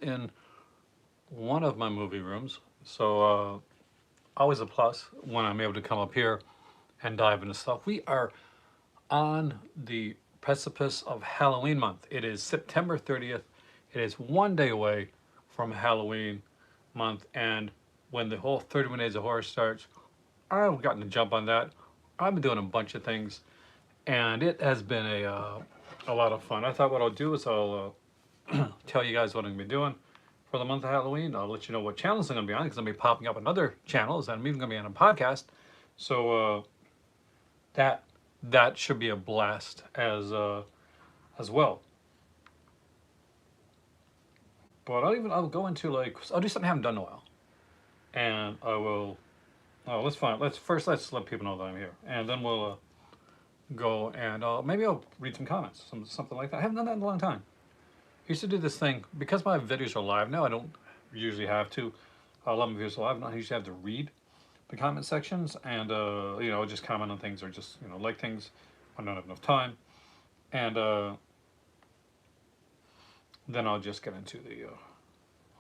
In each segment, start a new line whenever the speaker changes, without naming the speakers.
in one of my movie rooms. So always a plus when I'm able to come up here and dive into stuff. We are on the precipice of Halloween month. It is September 30th. It is one day away from Halloween month. And when the whole 31 Days of Horror starts, I've gotten to jump on that. I've been doing a bunch of things, and it has been a lot of fun. I thought what I'll do is I'll tell you guys what I'm going to be doing for the month of Halloween. I'll let you know what channels I'm going to be on because I'm going to be popping up on other channels, and I'm even going to be on a podcast. So that that should be a blast as well. But I'll go into like I'll do something I haven't done in a while, and I will. Oh, let's let people know that I'm here, and then we'll go and maybe I'll read some comments, something like that. I haven't done that in a long time. I used to do this thing because my videos are live now. I don't usually have to. I love my videos live. I usually have to read the comment sections and just comment on things or just like things when I don't have enough time, and then I'll just get into the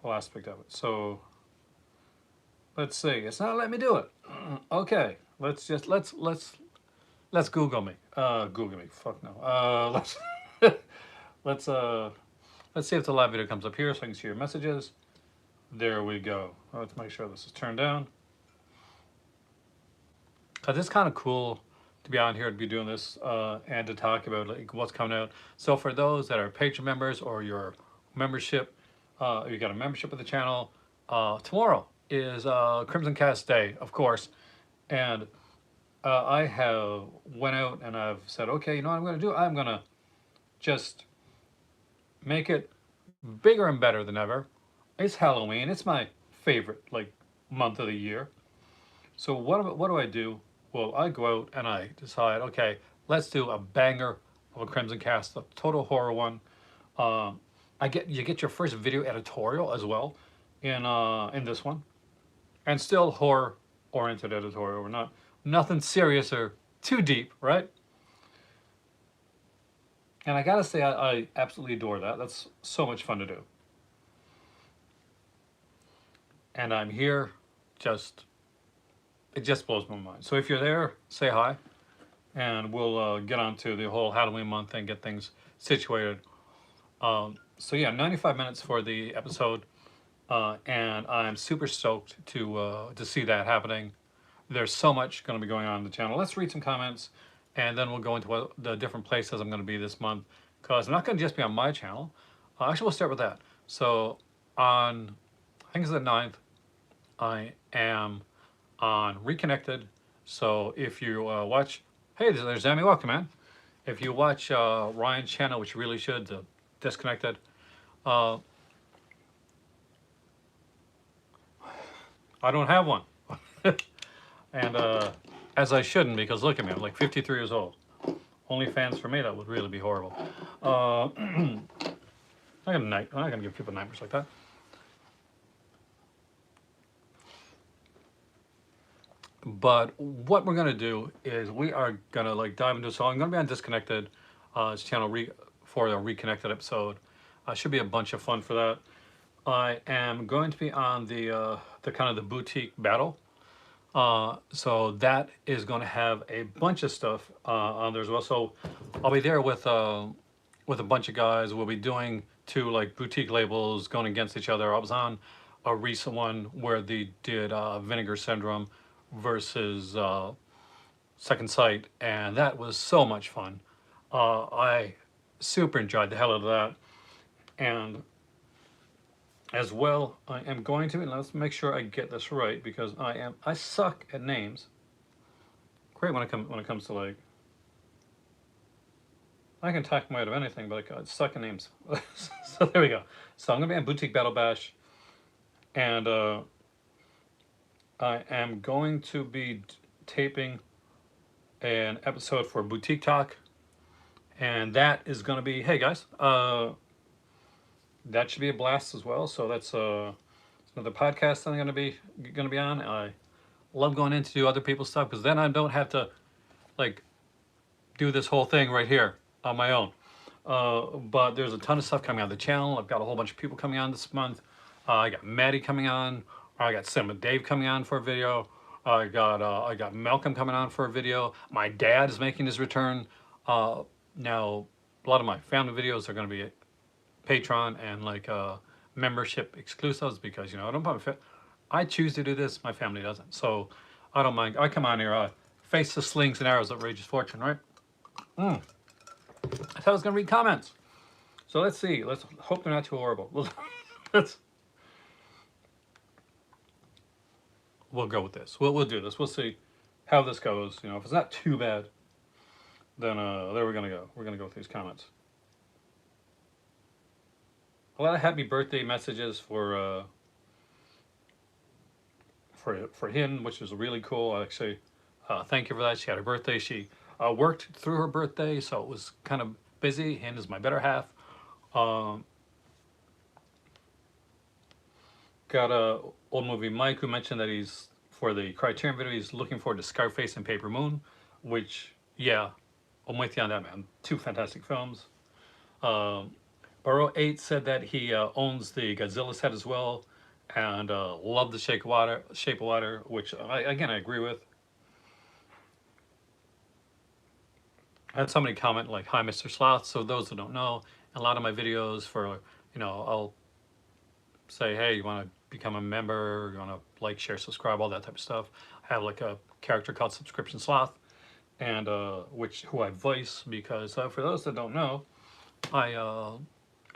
whole aspect of it. So let's see. It's not letting me do it. Okay, let's Google me. Google me. Fuck no. Let's let's see if the live video comes up here so I can see your messages. There we go. Let's make sure this is turned down. Cause it's kind of cool to be on here to be doing this and to talk about like what's coming out. So for those that are patron members or your membership, you got a membership of the channel. Tomorrow is Crimson Cast Day, of course, and I have went out and I've said, okay, you know what I'm going to do? I'm going to just make it bigger and better than ever. It's Halloween. It's my favorite like month of the year. So what do I do? Well, I go out and I decide, okay, let's do a banger of a Crimson Cast, a total horror one. You get your first video editorial as well in this one, and still horror oriented editorial. We're not nothing serious or too deep, right? And I gotta say, I absolutely adore that. That's so much fun to do. And I'm here, just it just blows my mind. So if you're there, say hi, and we'll get on to the whole Halloween month and get things situated. So yeah, 95 minutes for the episode, and I'm super stoked to see that happening. There's so much going to be going on the channel. Let's read some comments, and then we'll go into what the different places I'm going to be this month. Because I'm not going to just be on my channel. Actually, we'll start with that. So on, I think it's the 9th, I am on Reconnected. So if you watch, hey, there's Sammy, welcome, man. If you watch Ryan's channel, which you really should, the Disconnected, uh, I don't have one. And as I shouldn't, because look at me, I'm like 53 years old. OnlyFans for me, that would really be horrible. I'm not gonna give people nightmares like that. But what we're gonna do is we are gonna like dive into. So I'm gonna be on Disconnected, it's channel for a Reconnected episode. Should be a bunch of fun for that. I am going to be on the kind of the boutique battle. So that is going to have a bunch of stuff on there as well. So I'll be there with a bunch of guys. We'll be doing two like boutique labels going against each other. I was on a recent one where they did Vinegar Syndrome versus Second Sight, and that was so much fun. I super enjoyed the hell out of that, and as well, I am going to, and let's make sure I get this right because I suck at names. Great when it comes to like, I can talk my out of anything, but I suck at names. So there we go. So I'm gonna be on Boutique Battle Bash, and I am going to be taping an episode for Boutique Talk, and that is gonna be, hey guys, that should be a blast as well. So that's another podcast I'm gonna be on. I love going in to do other people's stuff because then I don't have to like do this whole thing right here on my own. But there's a ton of stuff coming on the channel. I've got a whole bunch of people coming on this month. I got Maddie coming on. I got Cinema Dave coming on for a video. I got Malcolm coming on for a video. My dad is making his return. Now, a lot of my family videos are going to be Patreon and like membership exclusives because I don't put I choose to do this. My family doesn't, so I don't mind. I come on here, face the slings and arrows of Rage's Fortune, right? I thought I was going to read comments. So let's see. Let's hope they're not too horrible. We'll go with this. We'll do this. We'll see how this goes. If it's not too bad, then there we're gonna go. We're gonna go with these comments. A lot of happy birthday messages for him, which was really cool. Actually, thank you for that. She had her birthday. She worked through her birthday, so it was kind of busy. Hen is my better half. Got a old movie Mike who mentioned that he's for the Criterion video. He's looking forward to Scarface and Paper Moon, which yeah, I'm with you on that, man. Two fantastic films. Burrow 8 said that he owns the Godzilla set as well, and loved the Shape of Water, which I agree with. I had somebody comment like, "Hi, Mr. Sloth." So those who don't know, a lot of my videos for I'll say, "Hey, you want to become a member? You want to like, share, subscribe, all that type of stuff." I have like a character called Subscription Sloth, and who I voice because for those that don't know, I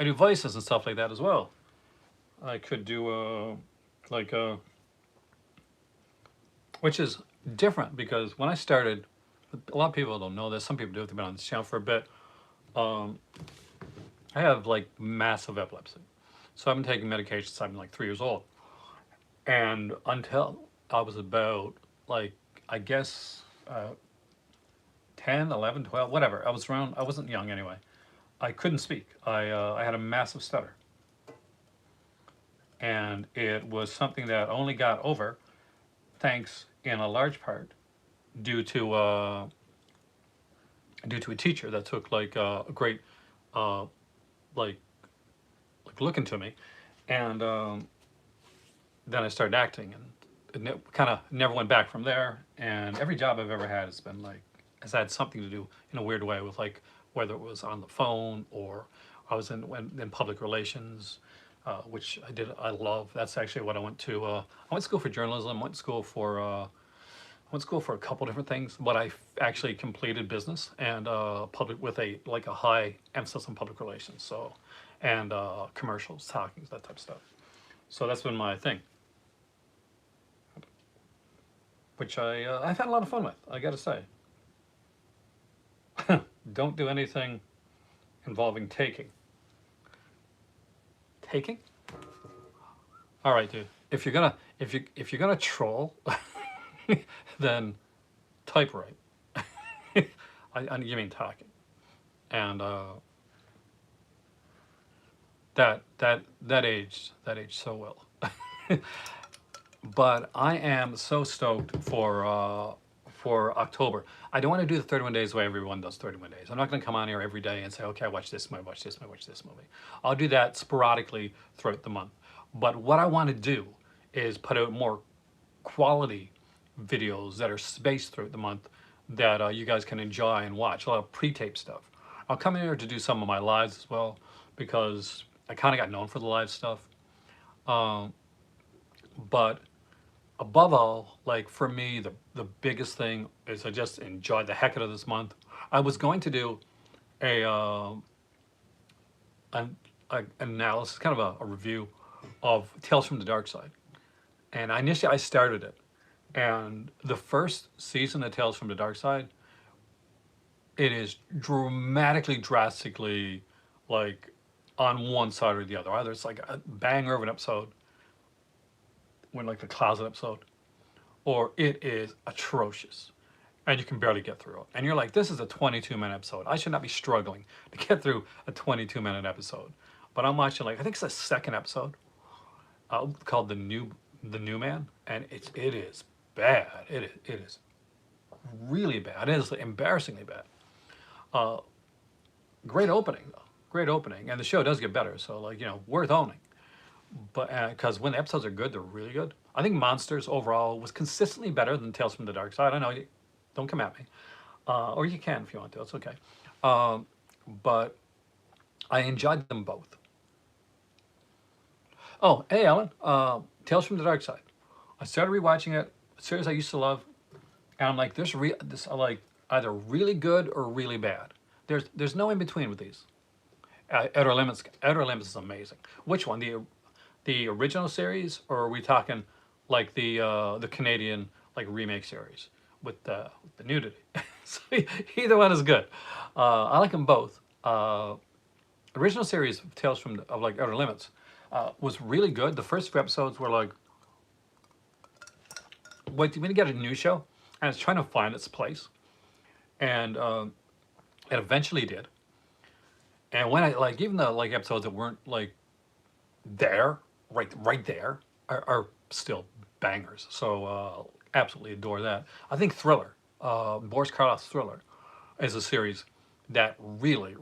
do voices and stuff like that as well. I could do which is different because when I started, a lot of people don't know this. Some people do. They've been on this channel for a bit. I have like massive epilepsy, so I've been taking medication since I'm like 3 years old, and until I was about like I guess 10, 11, 12, whatever. I was around. I wasn't young anyway. I couldn't speak. I had a massive stutter, and it was something that I only got over, thanks in a large part due to a teacher that took like a great like look into me, and then I started acting, and it kind of never went back from there. And every job I've ever had has had something to do in a weird way with like whether it was on the phone or I was in public relations, which I did. I love. That's actually what I went to. I went to school for journalism. Went to school for a couple different things, but I actually completed business and public with a high emphasis on public relations. So, and commercials, talking, that type of stuff. So that's been my thing, which I've had a lot of fun with. I got to say. Don't do anything involving taking. Taking? All right, dude. If you're gonna troll, then type right. You mean talking, and that aged so well. But I am so stoked for October. I don't want to do the 31 days the way everyone does 31 days. I'm not going to come on here every day and say, okay, I watch this movie, watch this movie, watch this movie. I'll do that sporadically throughout the month. But what I want to do is put out more quality videos that are spaced throughout the month that you guys can enjoy and watch. A lot of pre-tape stuff. I'll come in here to do some of my lives as well because I kind of got known for the live stuff. But above all, like for me, the biggest thing is I just enjoyed the heck out of this month. I was going to do an analysis, kind of a review of Tales from the Dark Side, and initially I started it, and the first season of Tales from the Dark Side, it is drastically like on one side or the other. Either it's like a banger of an episode, when like the closet episode, or it is atrocious and you can barely get through it. And you're like, this is a 22-minute episode. I should not be struggling to get through a 22-minute episode. But I'm watching like, I think it's the second episode called The New Man. And it is bad. It is really bad. It is embarrassingly bad. Great opening though. Great opening, and the show does get better. So like worth owning. But because when the episodes are good, they're really good. I think Monsters overall was consistently better than Tales from the Dark Side. I know, don't come at me, or you can if you want to. It's okay. Um, but I enjoyed them both. Oh, hey Alan, Tales from the Dark Side. I started rewatching it. A series I used to love, and I'm like, this I like either really good or really bad. There's no in between with these. Outer Limits is amazing. Which one? The original series, or are we talking like the Canadian like remake series with the nudity? So either one is good. I like them both. Original series of Tales from of like Outer Limits was really good. The first few episodes were like, wait, when you get a new show and it's trying to find its place, and it eventually did. And when I like even the like episodes that weren't like there, right there, are still bangers. So absolutely adore that. I think Thriller, Boris Karloff's Thriller, is a series that really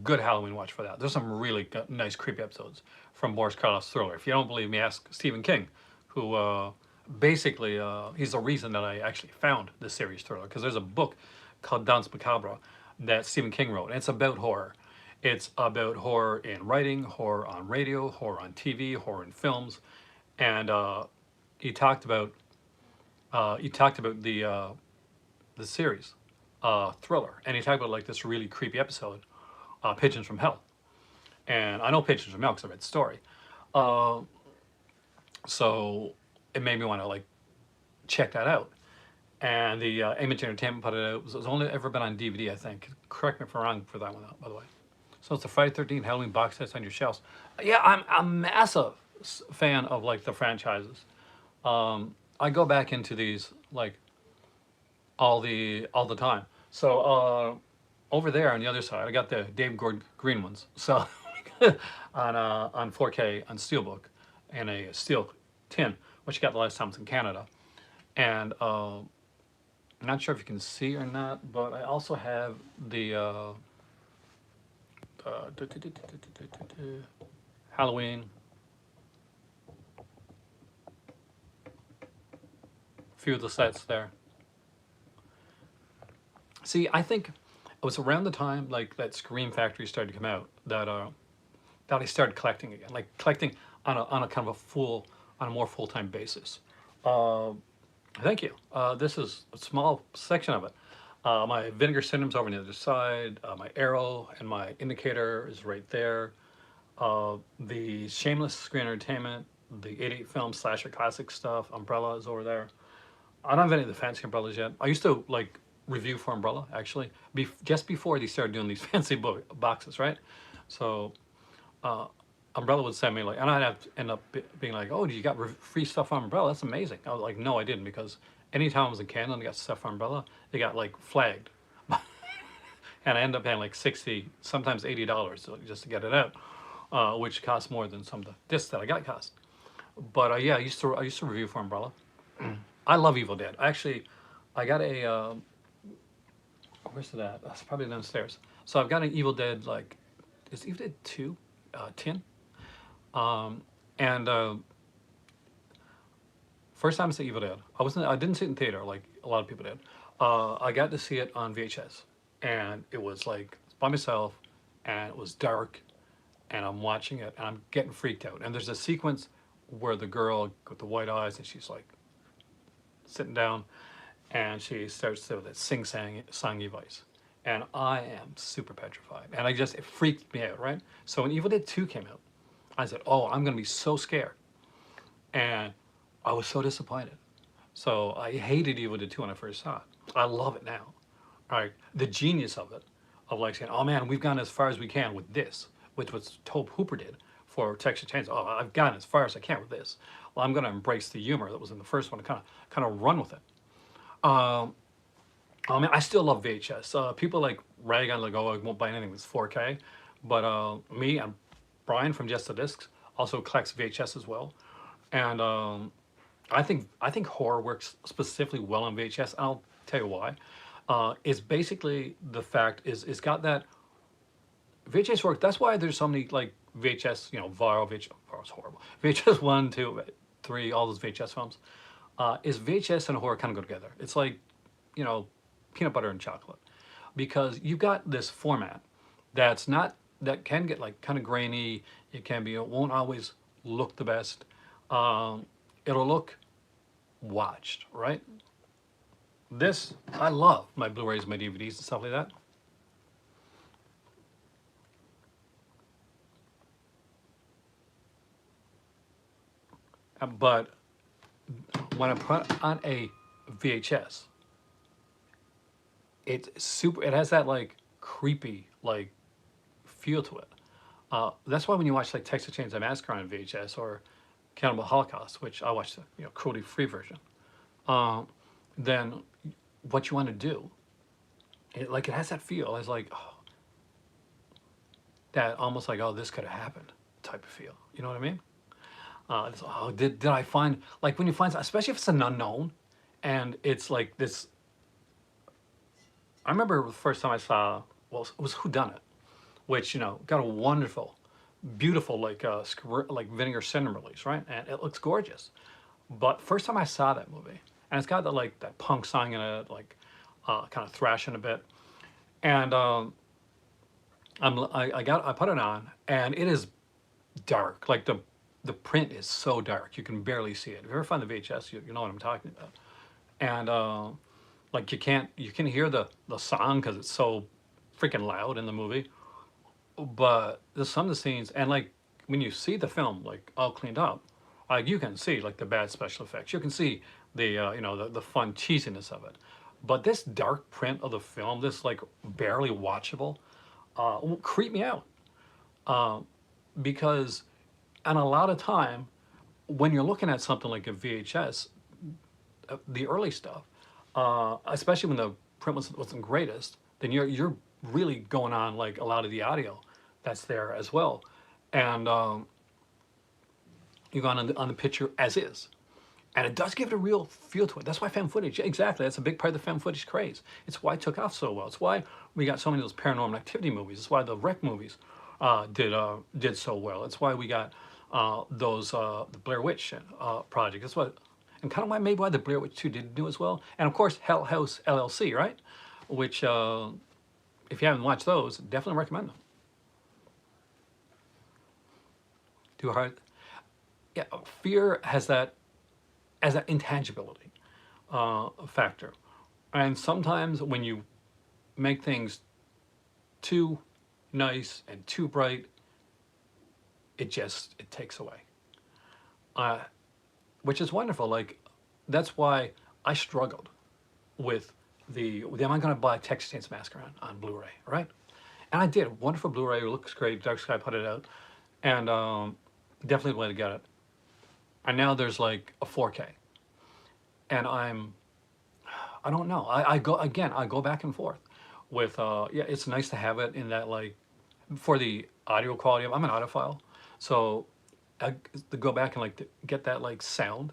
good Halloween watch for that. There's some really nice creepy episodes from Boris Karloff's Thriller. If you don't believe me, ask Stephen King, who basically he's the reason that I actually found the series Thriller, because there's a book called Danse Macabre that Stephen King wrote, and it's about horror. It's about horror in writing, horror on radio, horror on TV, horror in films, and he talked about the series Thriller, and he talked about like this really creepy episode, Pigeons from Hell, and I know Pigeons from Hell because I read the story, uh, so it made me want to like check that out. And the Image Entertainment put it out. It was only ever been on DVD, I think. Correct me if I'm wrong for that one, by the way. So it's the Friday 13th Halloween box sets on your shelves. Yeah, I'm a massive fan of like the franchises. I go back into these like all the time. So over there on the other side, I got the Dave Gordon Green ones. So on 4K on Steelbook and a steel tin, which I got the last time I was in Canada. And I'm not sure if you can see or not, but I also have the Halloween, a few of the sets there. See, I think it was around the time like that Scream Factory started to come out that I started collecting again, like collecting on a kind of a on a more full time basis. Uh, Thank you. This is a small section of it. My Vinegar Syndrome's over on the other side. My arrow and my indicator is right there. The Shameless Screen Entertainment, the 88 Film Slasher Classic stuff, Umbrella is over there. I don't have any of the fancy umbrellas yet. I used to like review for Umbrella actually, just before they started doing these fancy boxes, right? So uh, Umbrella would send me like, and I'd have to end up being like, "Oh, you got free stuff on Umbrella? That's amazing." I was like, "No, I didn't," because anytime I was in Canada and I got stuff on Umbrella, they got like flagged, and I ended up paying like 60, sometimes $80 just to get it out, which cost more than some of the discs that I got cost. But yeah, I used to review for Umbrella. I love Evil Dead. Actually, I got a where's that? That's probably downstairs. So I've got an Evil Dead like, it's Evil Dead 2 tin. Um, and first time I saw Evil Dead, I didn't see it in theater like a lot of people did. I got to see it on VHS, and it was like by myself, and it was dark, and I'm watching it, and I'm getting freaked out. And there's a sequence where the girl with the white eyes, and she's like sitting down, and she starts to that songy voice, and I am super petrified, and it freaked me out, right? So when Evil Dead 2 came out, I said, "Oh, I'm gonna be so scared," and I was so disappointed. So I hated Evil Dead 2 when I first saw it. I love it now. All right, the genius of it, of like saying, "Oh man, we've gone as far as we can with this," which was Tobe Hooper did for Texas Chainsaw. "Oh, I've gone as far as I can with this. Well, I'm gonna embrace the humor that was in the first one and kind of run with it." Um, I mean, I still love VHS. People like rag on like, "Oh, I won't buy anything that's 4K," but me and Brian from Just the Discs also collects VHS as well, and I think horror works specifically well on VHS. I'll tell you why. is basically the fact is it's got that VHS work. That's why there's so many like VHS, Varro, VHS, Varro's horrible. VHS 1, 2, 3, all those VHS films. Is VHS and horror kind of go together. It's like, you know, peanut butter and chocolate. Because you've got this format that's not, that can get like kind of grainy. It won't always look the best. It'll look watched, right? This, I love my Blu-rays, my DVDs and stuff like that. But when I put on a VHS, it's super. It has that like creepy like feel to it. That's why when you watch like Texas Chainsaw Massacre on VHS or Cannibal Holocaust, which I watched the cruelty free version, um, then what you want to do, it has that feel. It's like that almost like, oh, this could have happened type of feel. You know what I mean? Oh, did I find, like, when you find, especially if it's an unknown, and it's like this. I remember the first time I saw, well, it was Who Done It, which got a wonderful, beautiful like vinegar cinnamon release, right? And it looks gorgeous. But first time I saw that movie, and it's got that punk song in it, like kind of thrashing a bit, and I put it on, and it is dark. Like the print is so dark you can barely see it. If you ever find the VHS, you know what I'm talking about. And like you can hear the song because it's so freaking loud in the movie. But there's some of the scenes, and like when you see the film like all cleaned up, like you can see like the bad special effects. You can see the the fun cheesiness of it. But this dark print of the film, this like barely watchable, will creep me out. Because and a lot of time when you're looking at something like a VHS, the early stuff, especially when the print wasn't greatest, then you're really going on like a lot of the audio that's there as well, and you're going on the picture as is, and it does give it a real feel to it. That's why found footage, yeah, exactly. That's a big part of the found footage craze. It's why it took off so well. It's why we got so many of those paranormal activity movies. It's why the wreck movies did so well. It's why we got those the Blair Witch project. That's what, and kind of why maybe why the Blair Witch 2 didn't do as well. And of course, Hell House LLC, right? Which if you haven't watched those, definitely recommend them. Too hard. Yeah, fear has that as an intangibility factor, and sometimes when you make things too nice and too bright, it takes away, uh, which is wonderful. Like that's why I struggled with the am I going to buy Texas Chainsaw Massacre on Blu-ray, right? And I did. Wonderful Blu-ray, it looks great. Dark Sky put it out, and definitely the way to get it. And now there's like a 4K, and I don't know. I go back and forth with yeah. It's nice to have it in that like for the audio quality. I'm an audiophile, so to go back and like to get that like sound,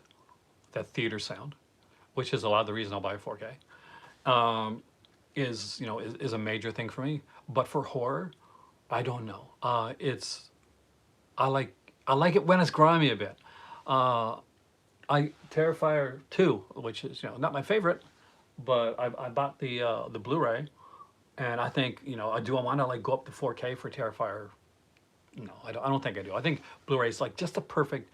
that theater sound, which is a lot of the reason I'll buy a 4K. Is a major thing for me. But for horror, I don't know. I like I like it when it's grimy a bit. Uh, I Terrifier 2, which is not my favorite, but I bought the Blu-ray, and I think I want to like go up to 4K for Terrifier. No, I don't think I do. I think Blu-ray is like just a perfect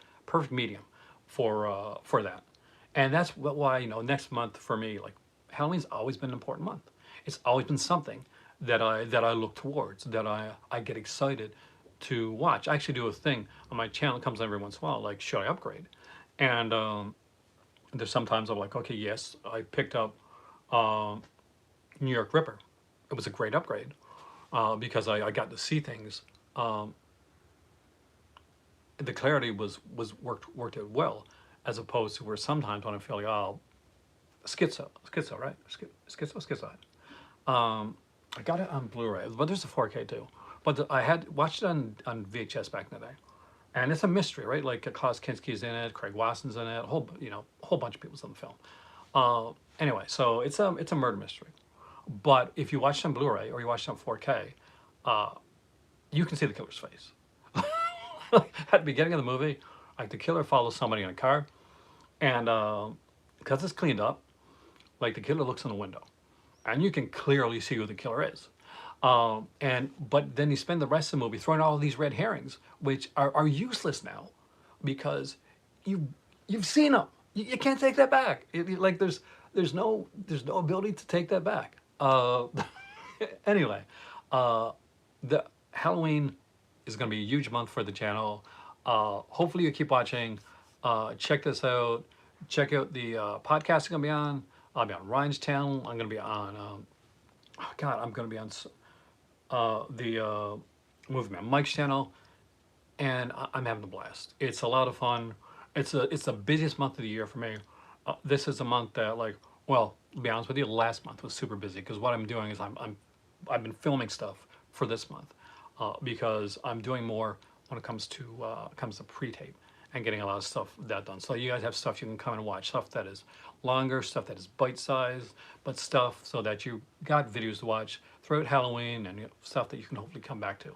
medium for that, and that's why next month for me, like Halloween's always been an important month. It's always been something that I look towards, that I get excited to watch. I actually do a thing on my channel. It comes every once in a while, like should I upgrade? And there's sometimes I'm like, okay, yes, I picked up um, New York Ripper. It was a great upgrade because I got to see things. Um, the clarity was worked out well, as opposed to where sometimes when I feel like, oh, schizo, right? Schizo. I got it on Blu-ray, but there's a 4K too. But I had watched it on VHS back in the day, and it's a mystery, right? Like Klaus Kinski's in it, Craig Wasson's in it, a whole bunch of people's in the film. Anyway, so it's a murder mystery. But if you watch it on Blu-ray or you watch it on 4K, you can see the killer's face. At the beginning of the movie, like the killer follows somebody in a car, and because it's cleaned up, like the killer looks in the window, and you can clearly see who the killer is. And but then you spend the rest of the movie throwing all these red herrings, which are useless now, because you you've seen them. You can't take that back. Like there's no ability to take that back. Anyway, the Halloween is going to be a huge month for the channel. Hopefully you keep watching. Check this out. Check out the podcast I'm going to be on. I'll be on Ryan's channel. I'm going to be on. Oh God, I'm going to be on the Movie Man Mike's channel, and I'm having a blast. It's a lot of fun. It's the busiest month of the year for me. This is a month that, like, well, to be honest with you, last month was super busy because what I'm doing is I've been filming stuff for this month, because I'm doing more when it comes to pre-tape and getting a lot of stuff that done. So you guys have stuff you can come and watch, stuff that is longer, stuff that is bite-sized, but stuff so that you got videos to watch throughout Halloween, and stuff that you can hopefully come back to.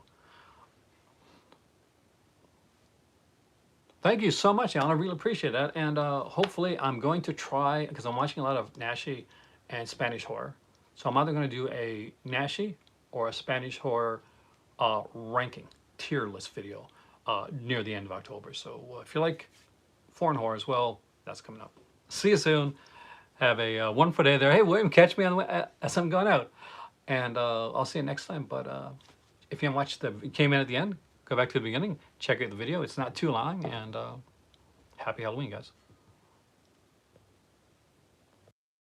Thank you so much, Alan. I really appreciate that. And hopefully I'm going to try, because I'm watching a lot of Nashi and Spanish horror. So I'm either going to do a Nashi or a Spanish horror ranking, tier list video near the end of October. So if you like foreign horror as well, that's coming up. See you soon. Have a wonderful day there. Hey, William, catch me on as I'm going out. And I'll see you next time. But if you haven't watched came in at the end, go back to the beginning, check out the video. It's not too long, and happy Halloween, guys.